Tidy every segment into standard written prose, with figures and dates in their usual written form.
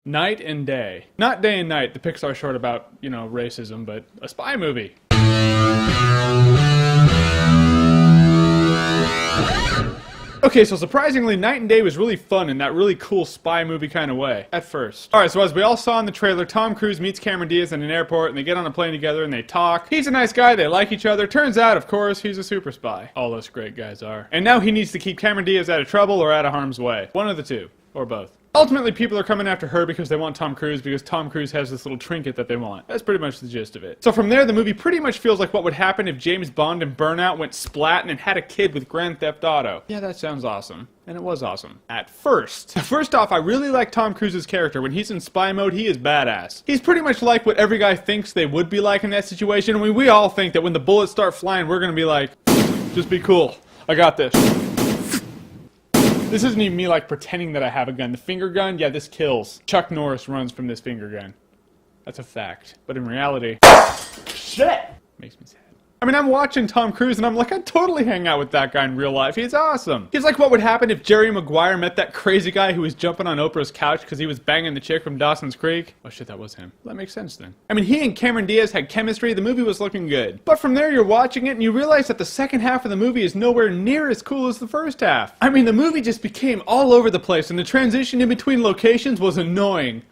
Night and Day. Not Day and Night, the Pixar short about, you know, racism, but a spy movie. Okay, so surprisingly, Night and Day was really fun in that really cool spy movie kind of way, at first. Alright, so as we all saw in the trailer, Tom Cruise meets Cameron Diaz in an airport, and they get on a plane together, and they talk. He's a nice guy, they like each other. Turns out, of course, he's a super spy. All us great guys are. And now he needs to keep Cameron Diaz out of trouble or out of harm's way. One of the two. Or both. Ultimately, people are coming after her because they want Tom Cruise, because Tom Cruise has this little trinket that they want. That's pretty much the gist of it. So from there, the movie pretty much feels like what would happen if James Bond and Burnout went splat and had a kid with Grand Theft Auto. Yeah, that sounds awesome. And it was awesome. At first. First off, I really like Tom Cruise's character. When he's in spy mode, he is badass. He's pretty much like what every guy thinks they would be like in that situation. I mean, we all think that when the bullets start flying, we're gonna be like, just be cool. I got this. This isn't even me like pretending that I have a gun. The finger gun, yeah, this kills. Chuck Norris runs from this finger gun. That's a fact. But in reality, shit! Makes me sad. I mean, I'm watching Tom Cruise and I'm like, I'd totally hang out with that guy in real life. He's awesome. He's like what would happen if Jerry Maguire met that crazy guy who was jumping on Oprah's couch because he was banging the chick from Dawson's Creek. Oh shit, that was him. That makes sense then. I mean, he and Cameron Diaz had chemistry. The movie was looking good. But from there, you're watching it and you realize that the second half of the movie is nowhere near as cool as the first half. I mean, the movie just became all over the place and the transition in between locations was annoying.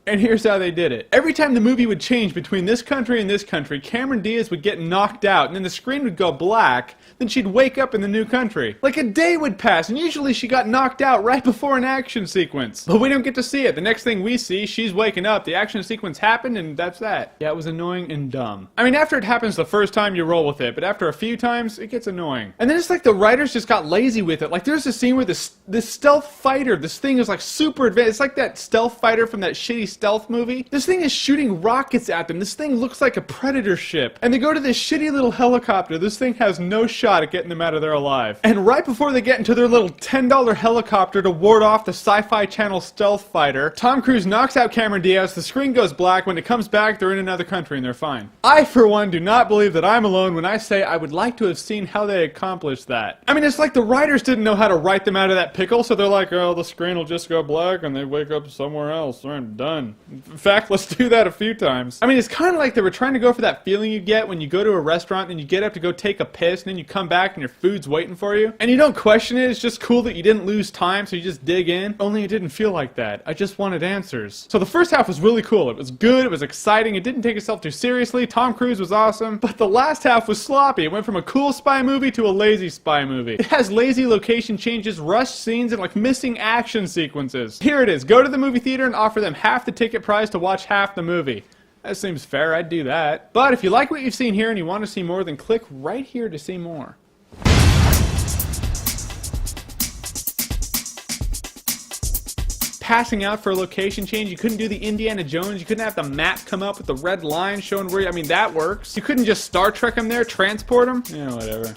And here's how they did it. Every time the movie would change between this country and this country, Cameron Diaz would get knocked out, and then the screen would go black, then she'd wake up in the new country. Like a day would pass, and usually she got knocked out right before an action sequence. But we don't get to see it. The next thing we see, she's waking up, the action sequence happened, and that's that. Yeah, it was annoying and dumb. I mean, after it happens the first time, you roll with it, but after a few times, it gets annoying. And then it's like the writers just got lazy with it. Like, there's a scene where this stealth fighter, this thing is like super advanced. It's like that stealth fighter from that shitty stealth movie. This thing is shooting rockets at them. This thing looks like a Predator ship. And they go to this shitty little helicopter. This thing has no shot at getting them out of there alive. And right before they get into their little $10 helicopter to ward off the Sci-Fi Channel stealth fighter, Tom Cruise knocks out Cameron Diaz. The screen goes black. When it comes back, they're in another country and they're fine. I, for one, do not believe that I'm alone when I say I would like to have seen how they accomplished that. I mean, it's like the writers didn't know how to write them out of that pickle, so they're like, oh, the screen will just go black and they wake up somewhere else. They're done. In fact, let's do that a few times. I mean, it's kind of like they were trying to go for that feeling you get when you go to a restaurant and you get up to go take a piss and then you come back and your food's waiting for you. And you don't question it, it's just cool that you didn't lose time, so you just dig in. Only it didn't feel like that. I just wanted answers. So the first half was really cool. It was good, it was exciting, it didn't take itself too seriously, Tom Cruise was awesome. But the last half was sloppy. It went from a cool spy movie to a lazy spy movie. It has lazy location changes, rushed scenes, and like missing action sequences. Here it is. Go to the movie theater and offer them half the ticket price to watch half the movie. That seems fair, I'd do that. But if you like what you've seen here and you want to see more, then click right here to see more. Passing out for a location change, you couldn't do the Indiana Jones, you couldn't have the map come up with the red line showing where, I mean, that works. You couldn't just Star Trek them there, transport them? Yeah, whatever.